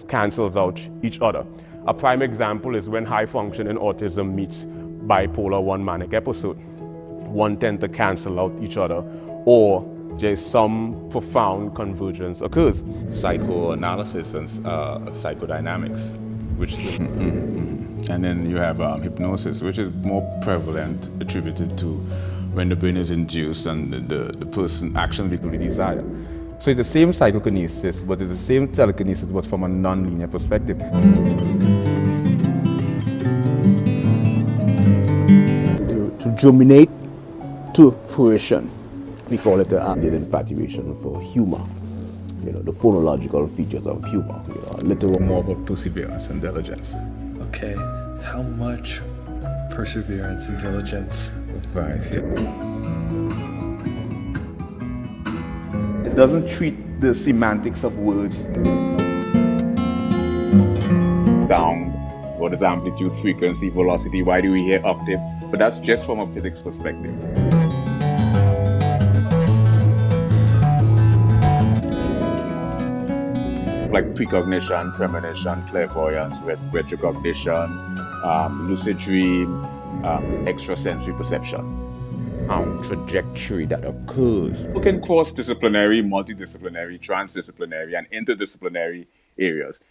cancels out each other. A prime example is when high functioning autism meets bipolar 1 manic episode. One tend to cancel out each other, or there's some profound convergence occurs. Psychoanalysis and psychodynamics, which and then you have hypnosis, which is more prevalent, attributed to when the brain is induced and the person actually desire. So it's the same psychokinesis, but it's the same telekinesis, but from a non-linear perspective. To germinate to fruition, we call it an infatuation for humor. You know, the phonological features of humor. You know, a little more about perseverance and diligence. Okay, how much perseverance and diligence? Right. It doesn't treat the semantics of words. Sound, what is amplitude, frequency, velocity, why do we hear octave? But that's just from a physics perspective. Like precognition, premonition, clairvoyance, retrocognition, lucid dream, extrasensory perception. Trajectory that occurs. You can cross disciplinary, multidisciplinary, transdisciplinary, and interdisciplinary areas.